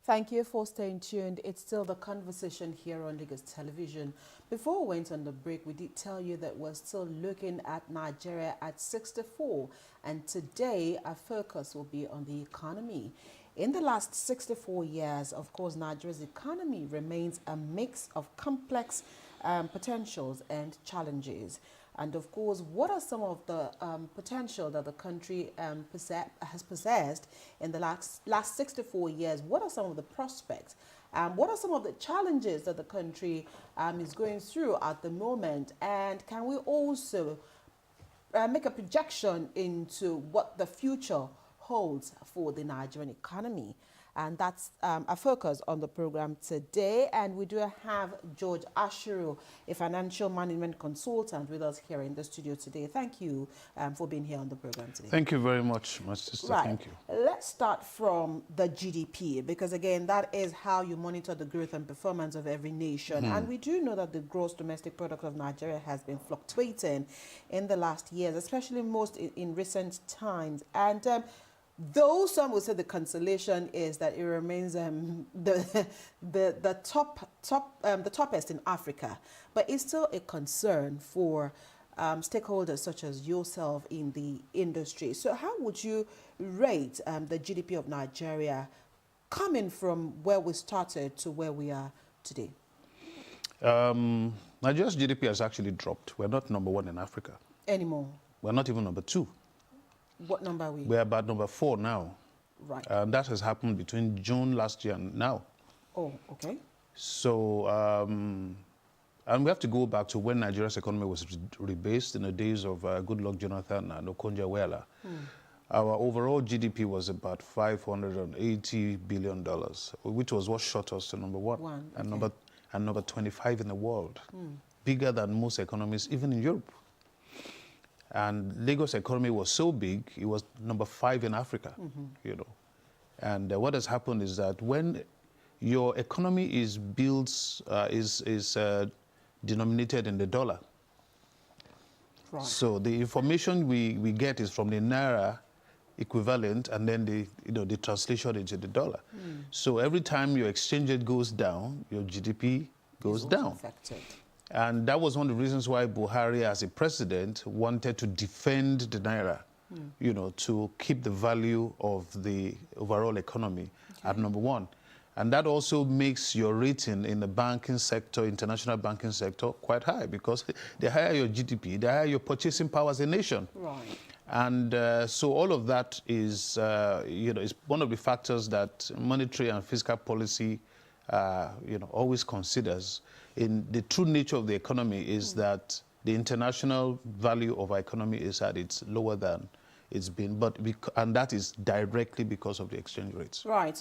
Thank you for staying tuned. It's still the conversation here on Lagos Television. Before we went on the break, we did tell you that we're still looking at Nigeria at 64. And today, our focus will be on the economy. In the last 64 years, of course, Nigeria's economy remains a mix of complex potentials and challenges. And of course, what are some of the potential that the country has possessed in the last 64 years? What are some of the prospects? What are some of the challenges that the country is going through at the moment? And can we also make a projection into what the future holds for the Nigerian economy? And that's a focus on the program today. And we do have George Ashiru, a financial management consultant, with us here in the studio today. Thank you for being here on the program today. Thank you very much, my sister. Right. Thank you. Let's start from the GDP, because again, that is how you monitor the growth and performance of every nation. And we do know that the gross domestic product of Nigeria has been fluctuating in the last years, especially most in recent times. And though some would say the consolation is that it remains the toppest in Africa, but it's still a concern for stakeholders such as yourself in the industry. So how would you rate the GDP of Nigeria coming from where we started to where we are today? Nigeria's GDP has actually dropped. We're not number one in Africa Anymore? We're not even number two. What number are we? We're about number 4 now. Right. That has happened between June last year and now. Oh, okay. So, and we have to go back to when Nigeria's economy was rebased in the days of Goodluck Jonathan and Okonjo-Iweala. Our overall GDP was about $580 billion, which was what shot us to number one. And number 25 in the world. Bigger than most economies, even in Europe. And Lagos' economy was so big, it was number 5 in Africa, you know. And what has happened is that when your economy is built, is denominated in the dollar. Right. So the information we get is from the Naira equivalent, and then the translation into the dollar. So every time your exchange rate goes down, your GDP goes down. Affected. And that was one of the reasons why Buhari, as a president, wanted to defend the Naira, you know, to keep the value of the overall economy at number 1. And that also makes your rating in the banking sector, international banking sector, quite high, because the higher your GDP, the higher your purchasing power as a nation. Right. And so all of that is, you know, is one of the factors that monetary and fiscal policy, you know, always considers. In the true nature of the economy is that the international value of our economy is at its lower than it's been, and that is directly because of the exchange rates. Right.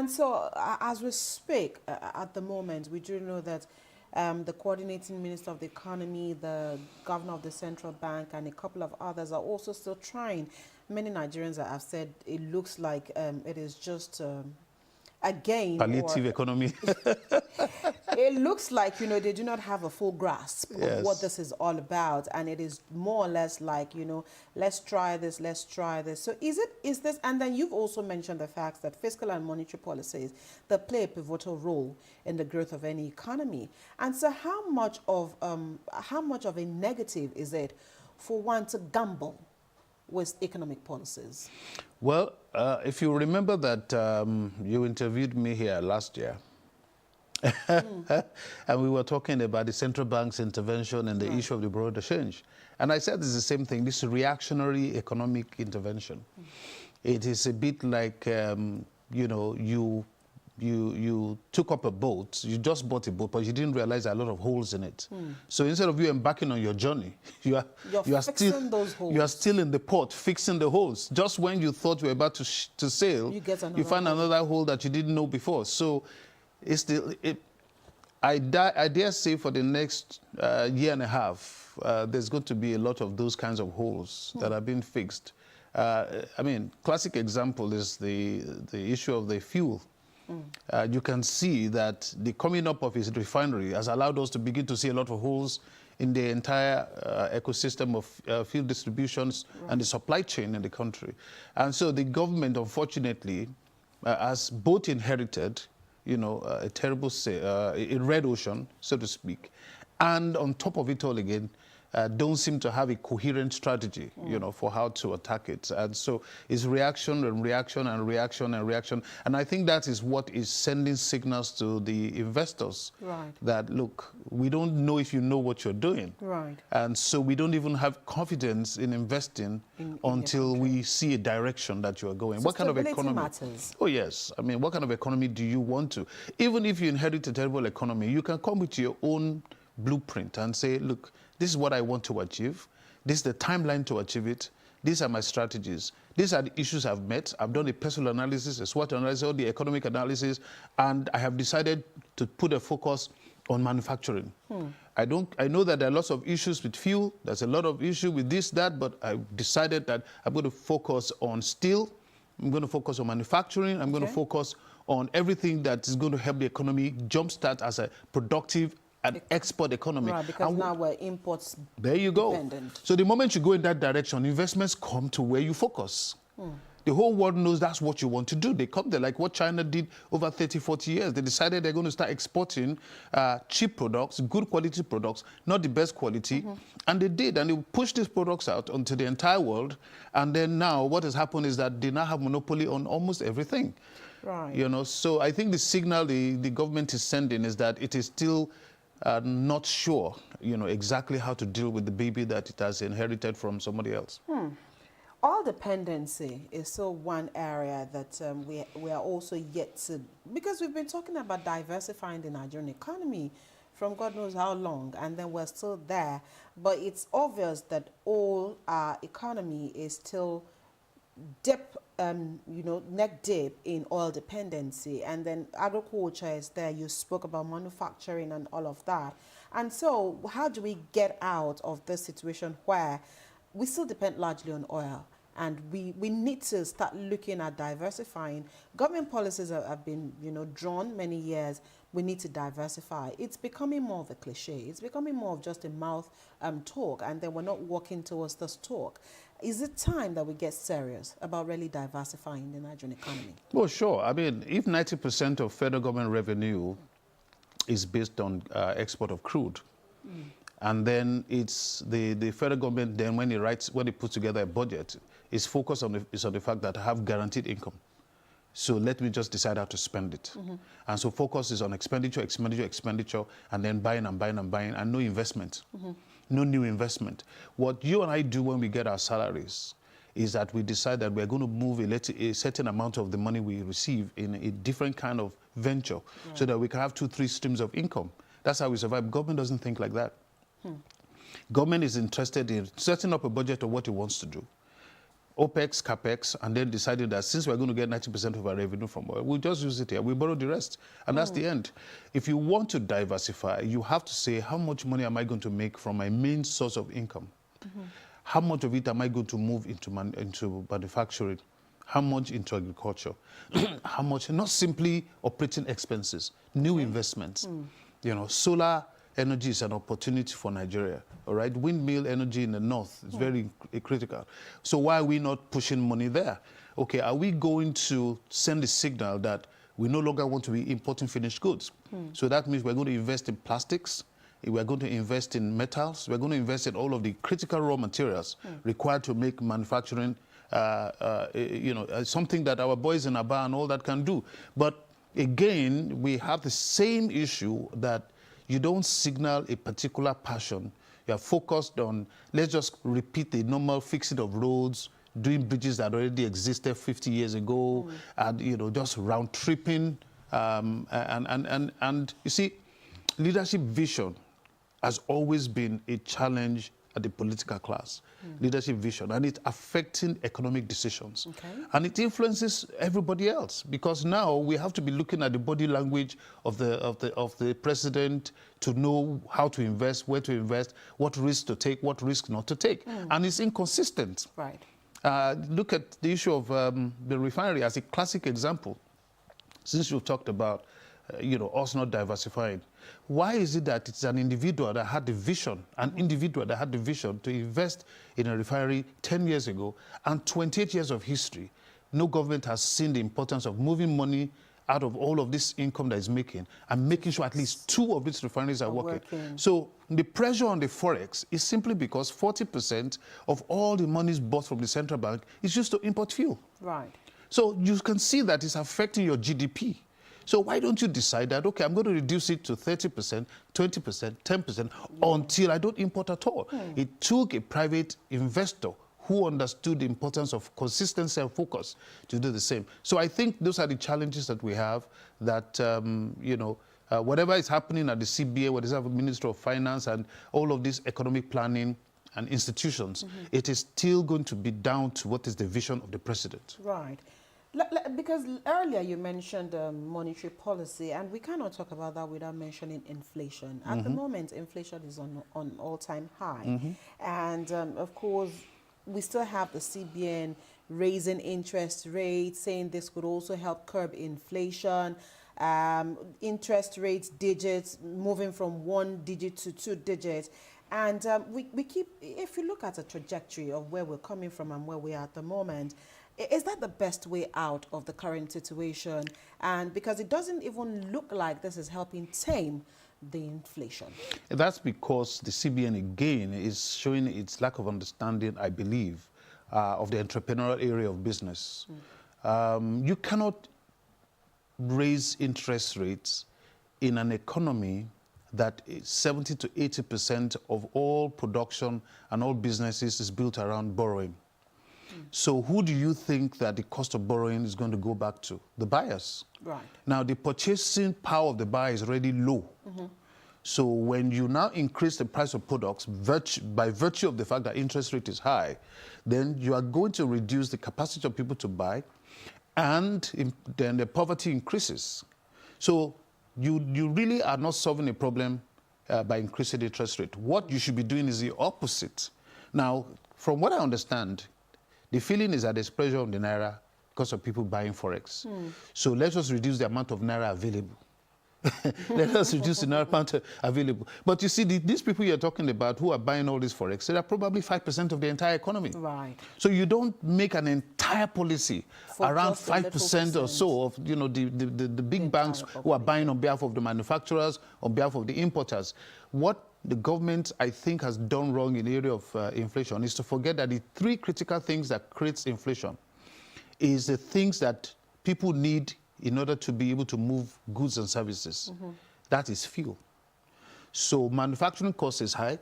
So as we speak at the moment, we do know that the coordinating minister of the economy, the governor of the central bank, and a couple of others are also still trying. Many Nigerians have said it looks like it is just again palliative economy. It looks like, you know, they do not have a full grasp of what this is all about, and it is more or less like, you know, let's try this. So is this, and then you've also mentioned the fact that fiscal and monetary policies, they play a pivotal role in the growth of any economy. And so how much of a negative is it for one to gamble with economic policies? Well, if you remember that you interviewed me here last year, and we were talking about the central bank's intervention and the issue of the borrowed exchange. And I said it's the same thing, this reactionary economic intervention. It is a bit like, you know, you took up a boat, you just bought a boat, but you didn't realize there are a lot of holes in it. So instead of you embarking on your journey, you are still in the port fixing the holes. Just when you thought you were about to sail, you find another hole that you didn't know before. So I dare say for the next year and a half, there's going to be a lot of those kinds of holes that are being fixed. I mean, classic example is the issue of the fuel. You can see that the coming up of his refinery has allowed us to begin to see a lot of holes in the entire ecosystem of fuel distributions and the supply chain in the country. And so the government, unfortunately, has both inherited a terrible, a red ocean, so to speak. And on top of it all again, don't seem to have a coherent strategy, for how to attack it. And so it's reaction and reaction and reaction and reaction. And I think that is what is sending signals to the investors. Right. That, look, we don't know if you know what you're doing. Right. And so we don't even have confidence in investing until we see a direction that you are going. So what kind of economy matters. Oh, yes. I mean, what kind of economy do you want to? Even if you inherit a terrible economy, you can come with your own blueprint and say, look, this is what I want to achieve. This is the timeline to achieve it. These are my strategies. These are the issues I've met. I've done a personal analysis, a SWOT analysis, all the economic analysis, and I have decided to put a focus on manufacturing. I know that there are lots of issues with fuel. There's a lot of issue with this, that, but I've decided that I'm going to focus on steel. I'm going to focus on manufacturing. I'm going to focus on everything that is going to help the economy jumpstart as a productive and export economy. Right, because now we're imports There you go. dependent. So the moment you go in that direction, investments come to where you focus. The whole world knows that's what you want to do. They come there, like what China did over 30, 40 years. They decided they're going to start exporting cheap products, good quality products, not the best quality. And they did, and they pushed these products out onto the entire world. And then now what has happened is that they now have monopoly on almost everything. Right. So I think the signal the government is sending is that it is still not sure, exactly how to deal with the baby that it has inherited from somebody else. Oil dependency is still one area that we are also yet to, because we've been talking about diversifying the Nigerian economy from God knows how long, and then we're still there. But it's obvious that all our economy is still neck deep in oil dependency, and then agriculture is there. You spoke about manufacturing and all of that. And so how do we get out of this situation where we still depend largely on oil, and we need to start looking at diversifying? Government policies have been, drawn many years. We need to diversify. It's becoming more of a cliche. It's becoming more of just a mouth talk, and then we're not working towards this talk. Is it time that we get serious about really diversifying the Nigerian economy? Well, sure. I mean, if 90% of federal government revenue is based on export of crude, and then it's the federal government, then when it puts together a budget, is focused on the fact that I have guaranteed income. So let me just decide how to spend it. And so focus is on expenditure, and then buying and buying and buying, and no investment, no new investment. What you and I do when we get our salaries is that we decide that we're going to move a certain amount of the money we receive in a different kind of venture, so that we can have 2-3 streams of income. That's how we survive. Government doesn't think like that. Government is interested in setting up a budget of what it wants to do, OPEX, CAPEX, and then decided that since we're going to get 90% of our revenue from oil, we'll just use it here. We borrow the rest, and that's the end. If you want to diversify, you have to say, how much money am I going to make from my main source of income? How much of it am I going to move into manufacturing? How much into agriculture? How much, not simply operating expenses, new investments. Solar energy is an opportunity for Nigeria, all right? Windmill energy in the north is very critical. So why are we not pushing money there? Okay, are we going to send a signal that we no longer want to be importing finished goods? So that means we're going to invest in plastics, we're going to invest in metals, we're going to invest in all of the critical raw materials required to make manufacturing, something that our boys in Aba and all that can do. But again, we have the same issue that you don't signal a particular passion. You are focused on, let's just repeat the normal fixing of roads, doing bridges that already existed 50 years ago, and just round tripping. And you see, leadership vision has always been a challenge at the political class. Leadership vision, and it's affecting economic decisions. And it influences everybody else, because now we have to be looking at the body language of the president to know how to invest, where to invest, what risks to take, what risks not to take. And it's inconsistent. Right. Look at the issue of the refinery as a classic example. Since you've talked about us not diversifying, why is it that it's an individual that had the vision, to invest in a refinery 10 years ago, and 28 years of history, no government has seen the importance of moving money out of all of this income that it's making and making sure at least 2 of these refineries are working. So the pressure on the forex is simply because 40% of all the monies bought from the central bank is used to import fuel. Right. So you can see that it's affecting your GDP. So why don't you decide that, okay, I'm going to reduce it to 30%, 20%, 10% until I don't import at all. It took a private investor who understood the importance of consistency and focus to do the same. So I think those are the challenges that we have, that, whatever is happening at the CBA, what is happening at the Ministry of Finance and all of these economic planning and institutions, it is still going to be down to what is the vision of the president. Right. Because earlier you mentioned monetary policy, and we cannot talk about that without mentioning inflation. At the moment, inflation is on all-time high. And of course, we still have the CBN raising interest rates, saying this could also help curb inflation. Interest rates digits moving from 1 digit to 2 digits. And we keep, if you look at the trajectory of where we're coming from and where we are at the moment, is that the best way out of the current situation? And because it doesn't even look like this is helping tame the inflation. That's because the CBN, again, is showing its lack of understanding, I believe, of the entrepreneurial area of business. You cannot raise interest rates in an economy that 70 to 80% of all production and all businesses is built around borrowing. So who do you think that the cost of borrowing is going to go back to? The buyers. Right. Now, the purchasing power of the buyer is already low. So when you now increase the price of products by virtue of the fact that interest rate is high, then you are going to reduce the capacity of people to buy, and then the poverty increases. So you really are not solving a problem by increasing the interest rate. What you should be doing is the opposite. Now, from what I understand, the feeling is that there's pressure on the Naira because of people buying Forex. So let's just reduce the amount of Naira available. Let us reduce the Naira amount available. But you see, these people you're talking about who are buying all this Forex, they're probably 5% of the entire economy. Right. So you don't make an entire policy For around just a 5% or so of the big banks who are buying on behalf of the manufacturers, on behalf of the importers. What the government, I think, has done wrong in the area of inflation is to forget that the 3 critical things that creates inflation is the things that people need in order to be able to move goods and services. That is fuel. So manufacturing cost is high.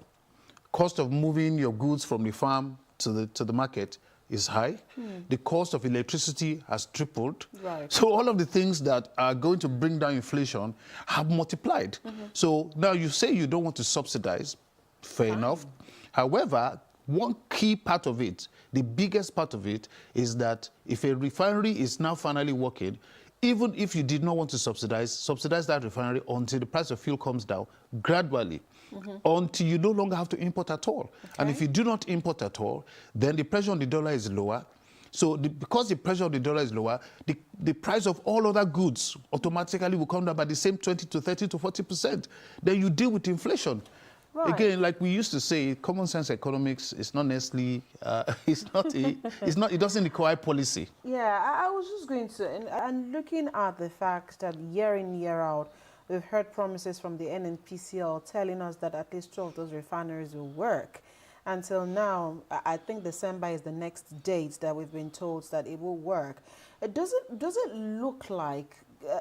Cost of moving your goods from the farm to the market is high. The cost of electricity has tripled. Right. So all of the things that are going to bring down inflation have multiplied. So now you say you don't want to subsidize, fair enough. However, one key part of it, the biggest part of it, is that if a refinery is now finally working, even if you did not want to subsidize that refinery until the price of fuel comes down gradually, until you no longer have to import at all. And if you do not import at all, then the pressure on the dollar is lower. So because the pressure on the dollar is lower, the price of all other goods automatically will come down by the same 20 to 30 to 40%. Then you deal with inflation. Right. Again, like we used to say, common sense economics is not necessarily, it doesn't require policy. Yeah, I was just going to, and looking at the fact that year in, year out, we've heard promises from the NNPCL telling us that at least 2 of those refineries will work. Until now, I think December is the next date that we've been told that it will work. Does it look like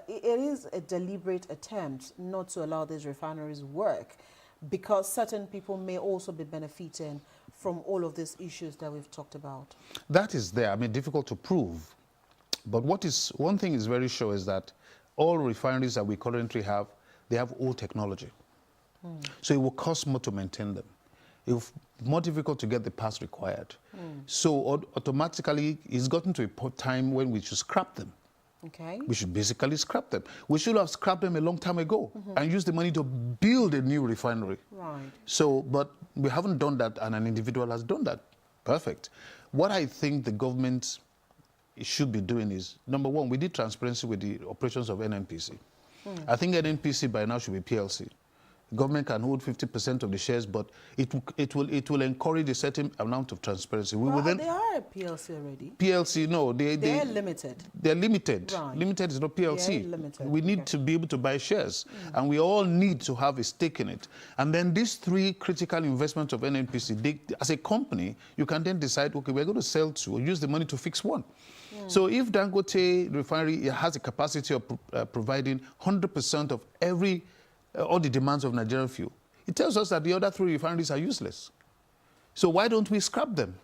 it is a deliberate attempt not to allow these refineries work, because certain people may also be benefiting from all of these issues that we've talked about? That is there. I mean, difficult to prove. But one thing is very sure is that all refineries that we currently have, they have old technology. So it will cost more to maintain them. It's more difficult to get the parts required. So automatically, it's gotten to a time when we should scrap them. Okay. We should basically scrap them. We should have scrapped them a long time ago and used the money to build a new refinery. Right. So, but we haven't done that, and an individual has done that. Perfect. What I think the government should be doing is, number one, we did transparency with the operations of NNPC. I think NNPC by now should be PLC. Government can hold 50% of the shares, but it will encourage a certain amount of transparency. We will then they are a PLC already. PLC, no, They're limited. They're limited. Right. Limited is not PLC. They're limited. We need to be able to buy shares, and we all need to have a stake in it. And then these three critical investments of NNPC, as a company, you can then decide, okay, we're going to sell two or use the money to fix one. So if Dangote Refinery has a capacity of providing 100% of all the demands of Nigerian fuel, it tells us that the other three refineries are useless. So why don't we scrap them?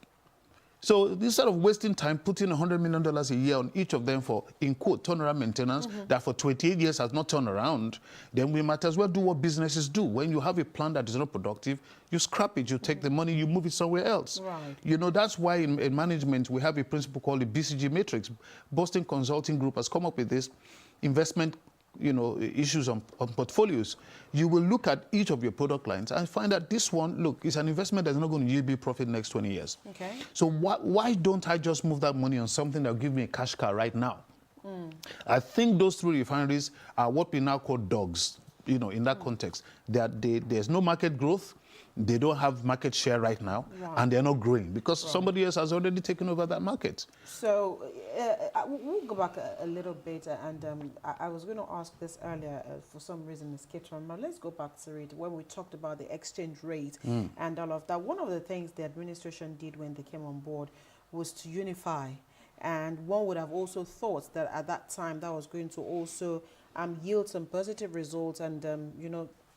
So instead of wasting time putting $100 million a year on each of them for, in quote, turnaround maintenance that for 28 years has not turned around, then we might as well do what businesses do. When you have a plant that is not productive, you scrap it, you take the money, you move it somewhere else. Right. You know, that's why in management we have a principle called the BCG matrix. Boston Consulting Group has come up with this investment issues on portfolios. You will look at each of your product lines and find that this one, look, is an investment that's not going to yield me profit next 20 years. Okay. So why don't I just move that money on something that will give me a cash cow right now? I think those three refineries are what we now call dogs, in that context. There's no market growth. They don't have market share right now, and they're not growing because somebody else has already taken over that market. So we'll go back a little bit, and I was going to ask this earlier, for some reason escaped from me. Let's go back to it when we talked about the exchange rate and all of that. One of the things the administration did when they came on board was to unify, and one would have also thought that at that time that was going to also yield some positive results and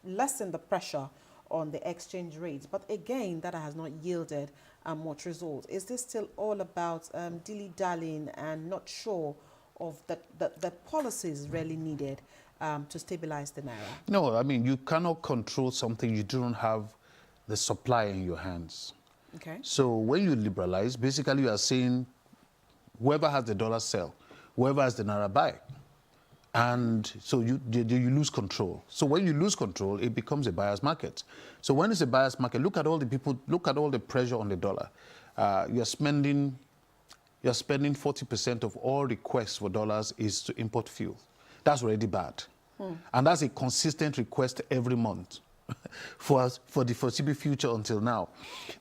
lessen the pressure on the exchange rates. But again, that has not yielded much result. Is this still all about dilly-dallying and not sure of the policies really needed to stabilize the Naira? No, I mean, you cannot control something you don't have the supply in your hands. Okay. So when you liberalize, basically you are saying whoever has the dollar sell, whoever has the Naira buy. And so you lose control. So when you lose control, it becomes a buyer's market. So when it's a buyer's market, look at all the pressure on the dollar. You're spending 40% of all requests for dollars is to import fuel. That's already bad. And that's a consistent request every month for the foreseeable future until now.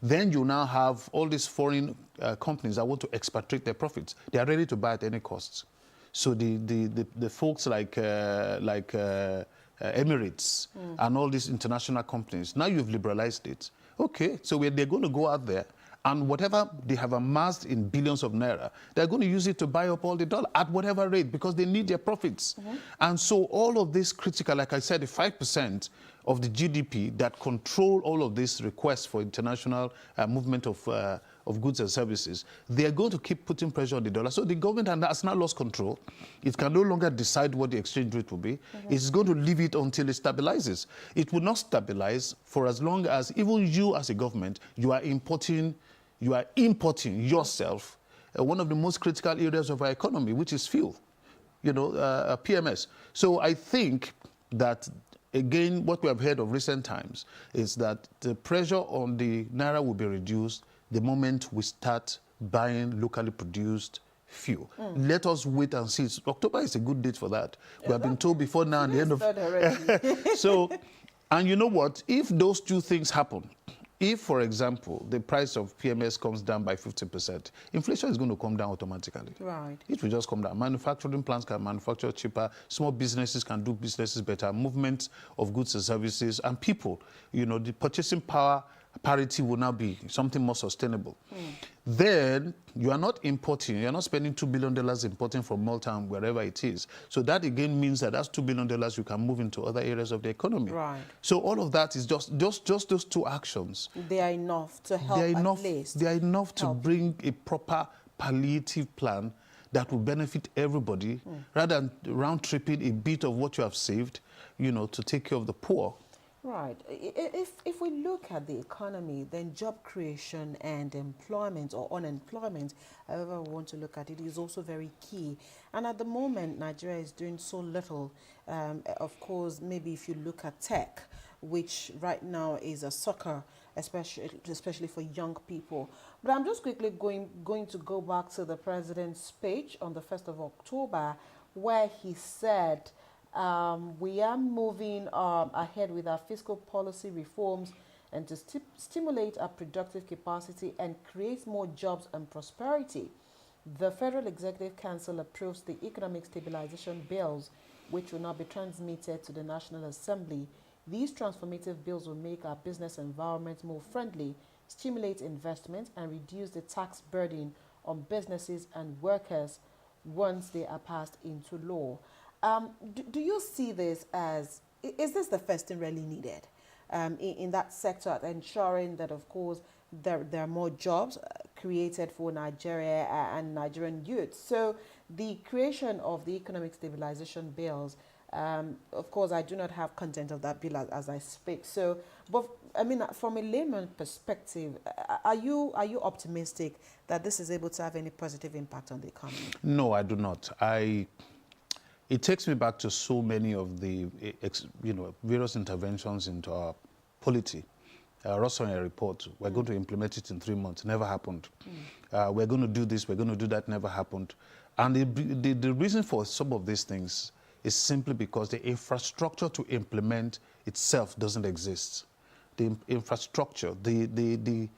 Then you now have all these foreign companies that want to expatriate their profits. They are ready to buy at any cost. So the folks like Emirates and all these international companies, now you've liberalized it. Okay, so they're going to go out there and whatever they have amassed in billions of Naira, they're going to use it to buy up all the dollar at whatever rate because they need their profits. And so all of this critical, like I said, the 5% of the GDP that control all of these requests for international movement of goods and services, they are going to keep putting pressure on the dollar. So the government has now lost control. It can no longer decide what the exchange rate will be. It's going to leave it until it stabilizes. It will not stabilize for as long as even you as a government, you are importing yourself one of the most critical areas of our economy, which is fuel, PMS. So I think that, again, what we have heard of recent times is that the pressure on the Naira will be reduced the moment we start buying locally produced fuel. Let us wait and see. October is a good date for that. We have been told before now and the end of... So, and you know what? If those two things happen, if, for example, the price of PMS comes down by 50%, inflation is going to come down automatically. Right. It will just come down. Manufacturing plants can manufacture cheaper. Small businesses can do businesses better. Movement of goods and services and people, the purchasing power parity will now be something more sustainable. Then you are not importing, you're not spending $2 billion importing from Malta and wherever it is. So that again means that that's $2 billion you can move into other areas of the economy. Right. So all of that is just those two actions. They are enough to help at least. They are enough to bring a proper palliative plan that will benefit everybody rather than round-tripping a bit of what you have saved, to take care of the poor. Right. If we look at the economy, then job creation and employment or unemployment, however we want to look at it, is also very key. And at the moment, Nigeria is doing so little. Of course, maybe if you look at tech, which right now is a sucker, especially for young people. But I'm just quickly going to go back to the president's speech on the 1st of October, where he said We are moving ahead with our fiscal policy reforms and to stimulate our productive capacity and create more jobs and prosperity. The Federal Executive Council approves the economic stabilization bills, which will now be transmitted to the National Assembly. These transformative bills will make our business environment more friendly, stimulate investment, and reduce the tax burden on businesses and workers once they are passed into law. Do you see this as, is this the first thing really needed in that sector, ensuring that, of course, there are more jobs created for Nigeria and Nigerian youth? So the creation of the economic stabilization bills, of course, I do not have content of that bill as I speak. So, but I mean, from a layman perspective, are you optimistic that this is able to have any positive impact on the economy? No, I do not. It takes me back to so many of the, various interventions into our polity. Rossoneri report, we're going to implement it in 3 months, never happened. We're going to do this, we're going to do that, never happened. And the reason for some of these things is simply because the infrastructure to implement itself doesn't exist. The infrastructure, the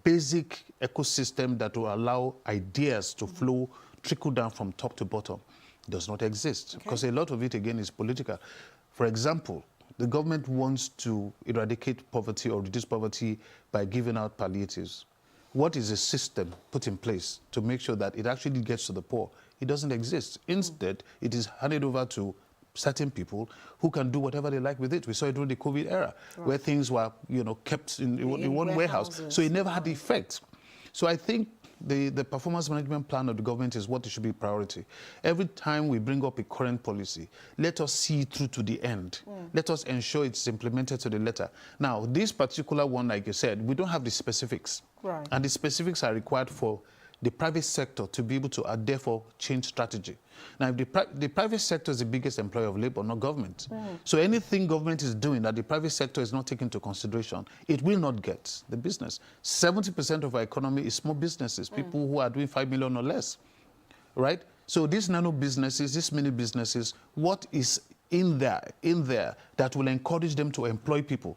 basic ecosystem that will allow ideas to flow, trickle down from top to bottom, does not exist. Because a lot of it, again, is political. For example, the government wants to eradicate poverty or reduce poverty by giving out palliatives. What is a system put in place to make sure that it actually gets to the poor? It doesn't exist. Instead, it is handed over to certain people who can do whatever they like with it. We saw it during the COVID era, where things were, kept in one warehouse. So it never had the effect. So I think the performance management plan of the government is what should be priority. Every time we bring up a current policy, let us see it through to the end. Let us ensure it's implemented to the letter. Now, this particular one, like you said, we don't have the specifics. Right. And the specifics are required for the private sector to be able to therefore change strategy. Now, if the private sector is the biggest employer of labor, not government. So anything government is doing that the private sector is not taking into consideration, it will not get the business. 70% of our economy is small businesses, people who are doing 5 million or less, right? So these nano businesses, these mini businesses, what is in there that will encourage them to employ people?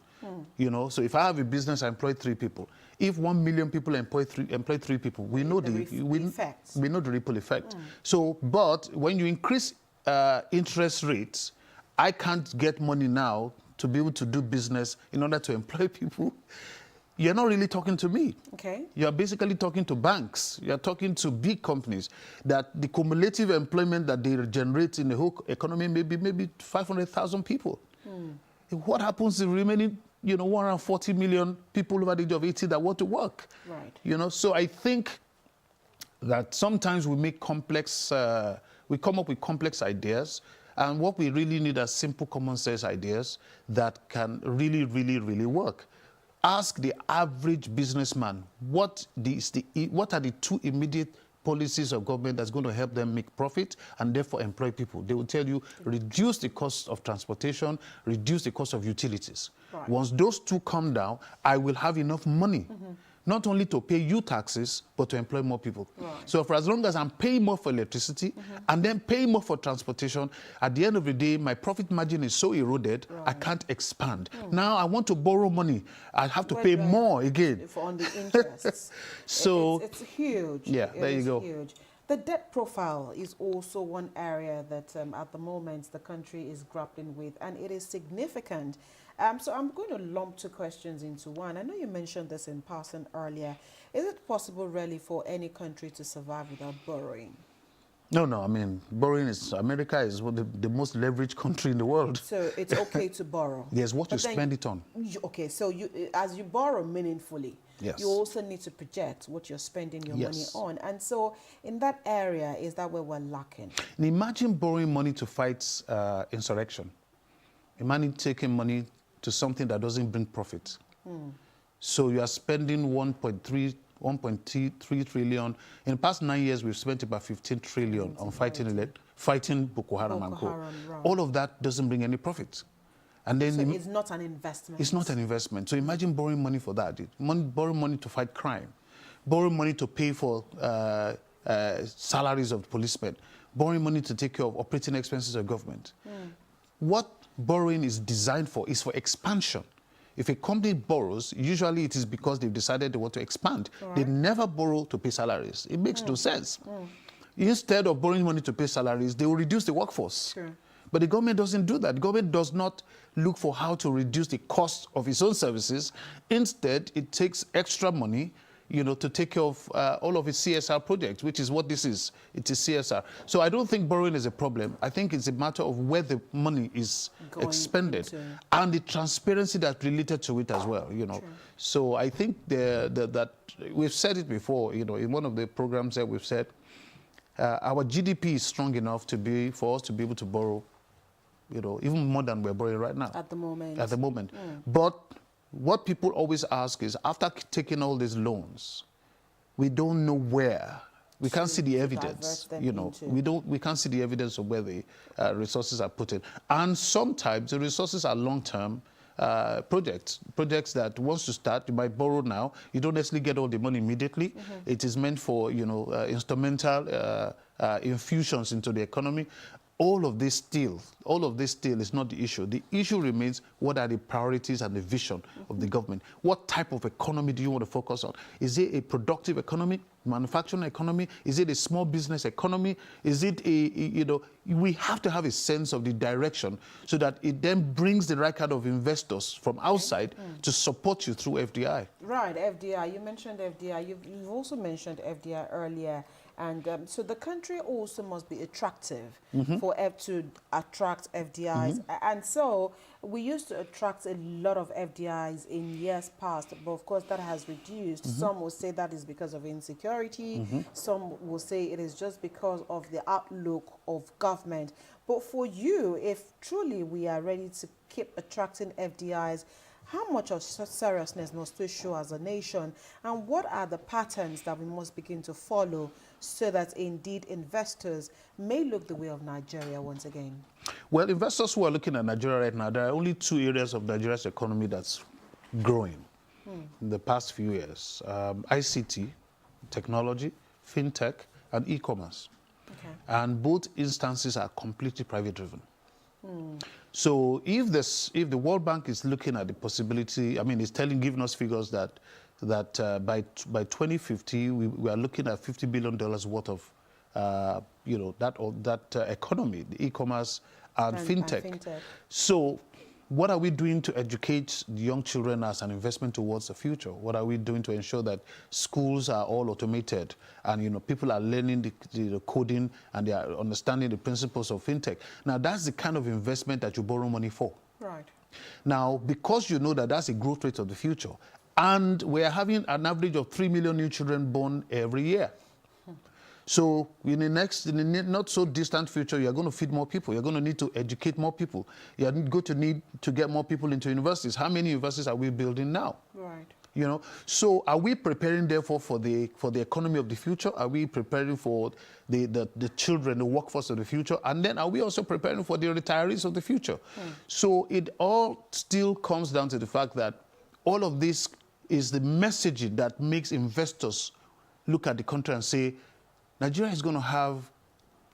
So if I have a business, I employ 3 people. If 1 million people employ three people, we know the ripple effect. So, but when you increase interest rates, I can't get money now to be able to do business in order to employ people. You're not really talking to me. Okay. You're basically talking to banks. You're talking to big companies that the cumulative employment that they generate in the whole economy maybe 500,000 people. What happens to the remaining 140 million people over the age of 80 that want to work? Right. So I think that sometimes we make we come up with complex ideas, and what we really need are simple common sense ideas that can really, really, really work. Ask the average businessman, what are the 2 immediate policies of government that's going to help them make profit and therefore employ people? They will tell you, reduce the cost of transportation, reduce the cost of utilities. Right. Once those 2 come down, I will have enough money, not only to pay you taxes, but to employ more people. Right. So for as long as I'm paying more for electricity and then paying more for transportation, at the end of the day, my profit margin is so eroded, I can't expand. Now I want to borrow money. I have to pay more again. On the interests. So it's huge. Yeah, there you go. Huge. The debt profile is also one area that at the moment the country is grappling with, and it is significant. So I'm going to lump 2 questions into one. I know you mentioned this in passing earlier. Is it possible really for any country to survive without borrowing? No. I mean, America is the most leveraged country in the world. So it's okay to borrow? Yes, what you spend it on. Okay, so as you borrow meaningfully, yes, you also need to project what you're spending your money on. And so in that area, is that where we're lacking? And imagine borrowing money to fight insurrection. Imagine taking money to something that doesn't bring profit. So you are spending 1.3 trillion. In the past 9 years, we've spent about 15 trillion on fighting Boko Haram and Co. Right. All of that doesn't bring any profit. And then so it's not an investment. It's not an investment. So imagine borrowing money for that. Borrow money to fight crime. Borrow money to pay for salaries of policemen. borrowing money to take care of operating expenses of government. What borrowing is designed for is for expansion. If a company borrows, usually it is because they've decided they want to expand. Right. They never borrow to pay salaries. It makes no sense. Instead of borrowing money to pay salaries, they will reduce the workforce. Sure. But the government doesn't do that. The government does not look for how to reduce the cost of its own services. Instead, it takes extra money, you know, to take care of all of its CSR projects, which is what this is. It is CSR. So I don't think borrowing is a problem. I think it's a matter of where the money is Going expended into. and the transparency that's related to it as well, you know. True. So I think that we've said it before, you know, in one of the programs that we've said, our GDP is strong enough for us to be able to borrow, you know, even more than we're borrowing right now. At the moment. At the moment. But what people always ask is, after taking all these loans, we don't know where. We can't see the evidence, you know. We can't see the evidence of where the resources are put in. And sometimes the resources are long-term projects that once you start, you might borrow now. You don't necessarily get all the money immediately. It is meant for, you know, instrumental infusions into the economy. All of this still is not the issue. The issue remains, what are the priorities and the vision of the government? What type of economy do you want to focus on? Is it a productive economy, manufacturing economy? Is it a small business economy? Is it you know, we have to have a sense of the direction so that it then brings the right kind of investors from outside to support you through FDI. Right, FDI. You mentioned FDI. You've also mentioned FDI earlier. And so the country also must be attractive to attract FDIs. And so we used to attract a lot of FDIs in years past, but of course that has reduced. Some will say that is because of insecurity. Some will say it is just because of the outlook of government. But for you, if truly we are ready to keep attracting FDIs, how much of seriousness must we show as a nation? And what are the patterns that we must begin to follow so that indeed investors may look the way of Nigeria once again? Well, investors who are looking at Nigeria right now, there are only two areas of Nigeria's economy that's growing in the past few years. ICT, technology, fintech, and e-commerce. Okay. And both instances are completely private-driven. So if the World Bank is looking at the possibility, I mean, it's giving us figures that by 2050 we are looking at $50 billion worth of you know, that economy, the e-commerce and fintech. So what are we doing to educate the young children as an investment towards the future? What are we doing to ensure that schools are all automated and, you know, people are learning the coding and they are understanding the principles of fintech? Now, that's the kind of investment that you borrow money for. Right. Now, because you know that that's a growth rate of the future, and we're having an average of 3 million new children born every year. So in the not so distant future, you're going to feed more people. You're going to need to educate more people. You're going to need to get more people into universities. How many universities are we building now? Right. You know, so are we preparing therefore for the economy of the future? Are we preparing for the children, the workforce of the future? And then are we also preparing for the retirees of the future? So it all still comes down to the fact that all of this is the messaging that makes investors look at the country and say, Nigeria is going to have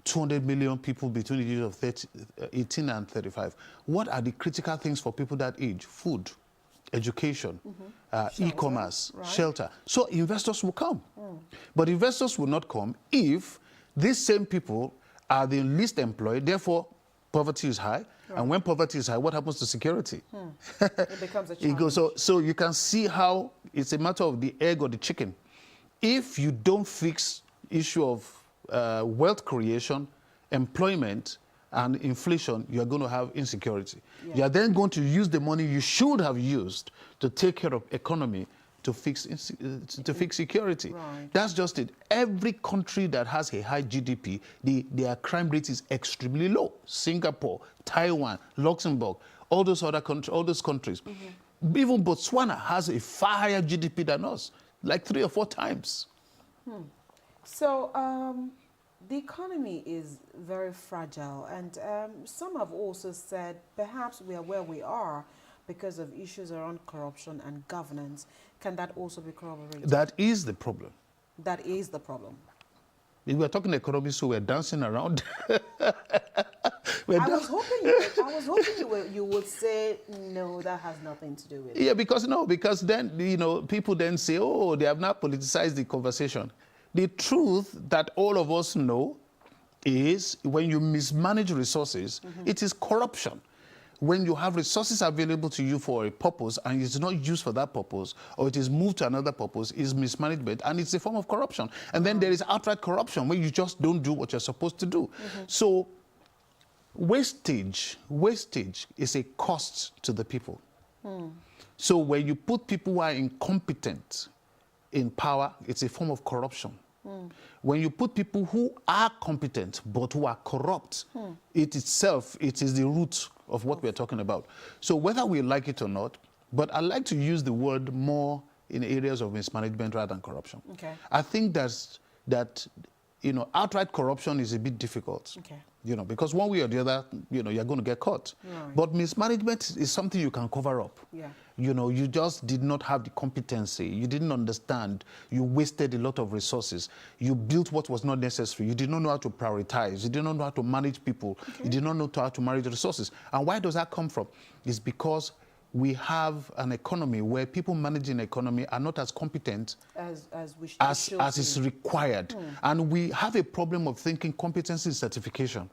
200 million people between the ages of 18 and 35. What are the critical things for people that age? Food, education, e-commerce, shelter. So investors will come. But investors will not come if these same people are the least employed, therefore poverty is high. Right. And when poverty is high, what happens to security? It becomes a challenge. So you can see how it's a matter of the egg or the chicken. If you don't fix issue of wealth creation, employment, and inflation, you're going to have insecurity. Yeah. You're then going to use the money you should have used to take care of economy to fix security. Right. That's just it. Every country that has a high GDP, their crime rate is extremely low. Singapore, Taiwan, Luxembourg, all those countries. Even Botswana has a far higher GDP than us, like 3 or 4 times. So the economy is very fragile, and some have also said perhaps we are where we are because of issues around corruption and governance. Can that also be corroborated? That is the problem. That is the problem. We're talking economy, so we're dancing around. I was hoping you would say no, that has nothing to do with it. Yeah, because then, people then say, oh, they have not politicized the conversation. The truth that all of us know is when you mismanage resources, it is corruption. When you have resources available to you for a purpose and it's not used for that purpose, or it is moved to another purpose, is mismanagement, and it's a form of corruption. And then there is outright corruption where you just don't do what you're supposed to do. So wastage is a cost to the people. So when you put people who are incompetent in power, it's a form of corruption. When you put people who are competent but who are corrupt, it is the root of what we're talking about. So whether we like it or not, but I like to use the word more in areas of mismanagement rather than corruption. Okay. I think that outright corruption is a bit difficult. Okay. Because one way or the other, you're going to get caught. Right. But mismanagement is something you can cover up. Yeah. You just did not have the competency. You didn't understand. You wasted a lot of resources. You built what was not necessary. You did not know how to prioritize. You did not know how to manage people. Okay. You did not know how to manage resources. And why does that come from? It's because we have an economy where people managing the economy are not as competent as is required. And we have a problem of thinking competency is certification.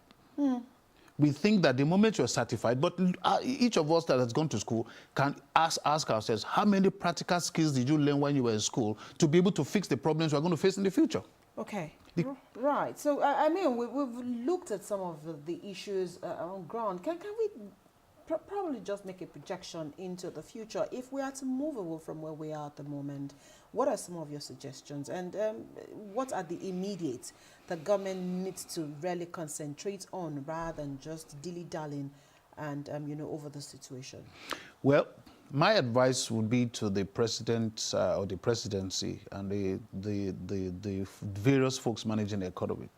We think that the moment you're certified, but each of us that has gone to school can ask ourselves, how many practical skills did you learn when you were in school to be able to fix the problems we're going to face in the future? Okay. Right. So, I mean, we've looked at some of the issues on ground. Can we probably just make a projection into the future? If we are to move away from where we are at the moment, what are some of your suggestions? And what are the immediate the government needs to really concentrate on rather than just dilly-dallying and, over the situation? Well, my advice would be to the president or the presidency and the various folks managing the economy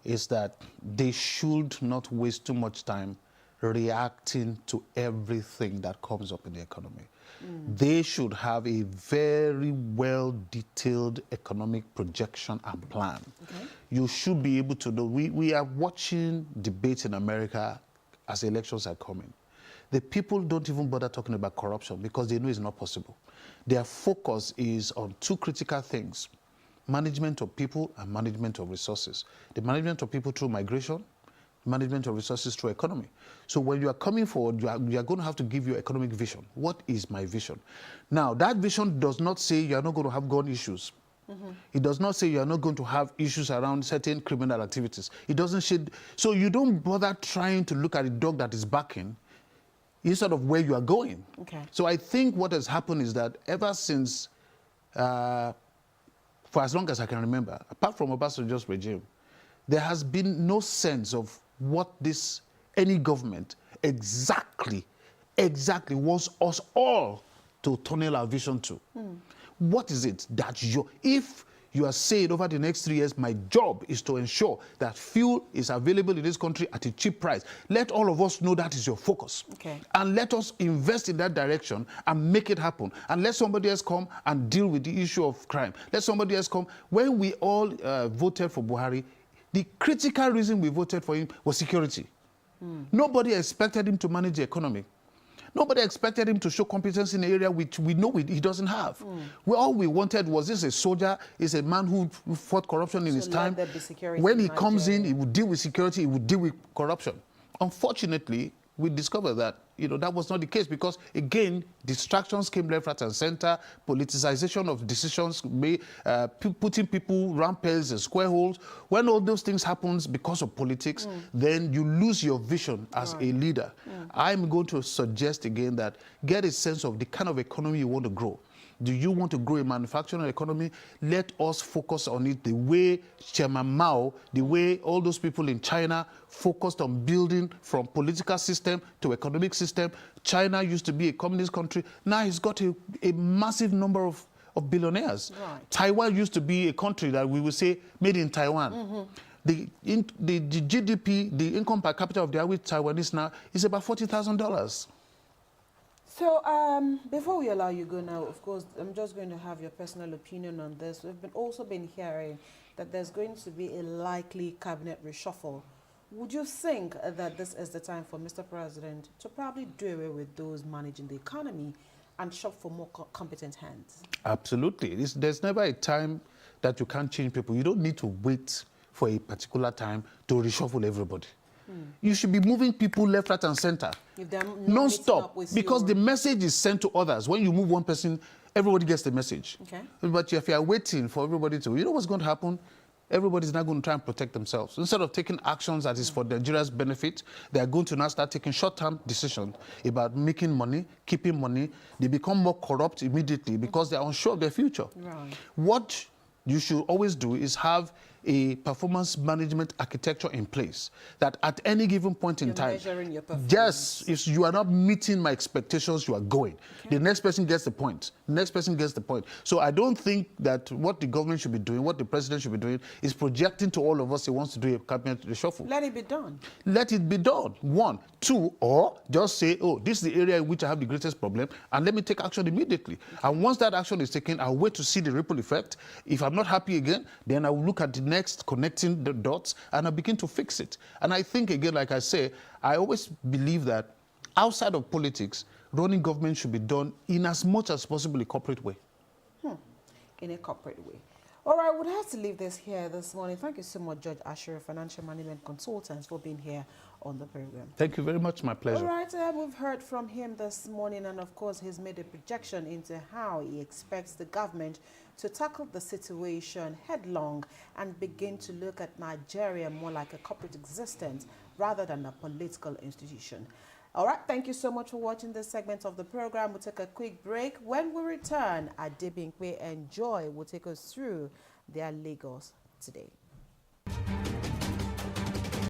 is that they should not waste too much time reacting to everything that comes up in the economy. They should have a very well-detailed economic projection and plan. Okay. You should be able to know. We are watching debates in America as elections are coming. The people don't even bother talking about corruption because they know it's not possible. Their focus is on two critical things: management of people and management of resources. The management of people through migration, management of resources through economy. So when you are coming forward, you are going to have to give your economic vision. What is my vision? Now, that vision does not say you are not going to have gun issues. It does not say you are not going to have issues around certain criminal activities. It doesn't say, so you don't bother trying to look at the dog that is barking instead of where you are going. Okay. So I think what has happened is that ever since, for as long as I can remember, apart from Obasanjo's regime, there has been no sense of what any government exactly wants us all to tunnel our vision to. What is it that if you are saying over the next 3 years, my job is to ensure that fuel is available in this country at a cheap price, let all of us know that is your focus. Okay. And let us invest in that direction and make it happen. And let somebody else come and deal with the issue of crime. Let somebody else come. When we all voted for Buhari, the critical reason we voted for him was security. Nobody expected him to manage the economy. Nobody expected him to show competence in an area which we know he doesn't have. All we wanted was this: a soldier, is a man who fought corruption in his time. When he comes in, he would deal with security, he would deal with corruption. Unfortunately, we discovered that that was not the case because, again, distractions came left, right, and center. Politicization of decisions, putting people round pegs and square holes. When all those things happens because of politics, then you lose your vision as a leader. I'm going to suggest again that get a sense of the kind of economy you want to grow. Do you want to grow a manufacturing economy? Let us focus on it the way Chairman Mao, the way all those people in China focused on building from political system to economic system. China used to be a communist country. Now it's got a massive number of billionaires. Right. Taiwan used to be a country that we would say made in Taiwan. The GDP, the income per capita of the average Taiwanese now is about $40,000. So, before we allow you go now, of course, I'm just going to have your personal opinion on this. We've also been hearing that there's going to be a likely cabinet reshuffle. Would you think that this is the time for Mr. President to probably do away with those managing the economy and shop for more competent hands? Absolutely. There's never a time that you can't change people. You don't need to wait for a particular time to reshuffle everybody. You should be moving people left, right, and center. If they're not non-stop, because the message is sent to others. When you move one person, everybody gets the message. Okay. But if you are waiting for everybody to, you know what's going to happen? Everybody's not going to try and protect themselves. Instead of taking actions that is for Nigeria's benefit, they are going to now start taking short-term decisions about making money, keeping money. They become more corrupt immediately because they are unsure of their future. Right. What you should always do is have a performance management architecture in place that at any given point in time, measuring your performance. yes, if you are not meeting my expectations, you are going. Okay. The next person gets the point. The next person gets the point. So I don't think that what the government should be doing, what the president should be doing, is projecting to all of us he wants to do a cabinet reshuffle. Let it be done. Let it be done. One. Two, or just say, oh, this is the area in which I have the greatest problem, and let me take action immediately. Okay. And once that action is taken, I'll wait to see the ripple effect. If I'm not happy again, then I will look at the next, connecting the dots, and I begin to fix it. And I think, again, like I say, I always believe that outside of politics, running government should be done in as much as possible a corporate way. In a corporate way. All right, we'll have to leave this here this morning. Thank you so much, Judge Asher, Financial Management Consultants, for being here on the program. Thank you very much. My pleasure. All right, we've heard from him this morning, and of course, he's made a projection into how he expects the government to tackle the situation headlong and begin to look at Nigeria more like a corporate existence rather than a political institution. All right, thank you so much for watching this segment of the program. We'll take a quick break. When we return, Adebinkwe and Joy will take us through their Lagos today.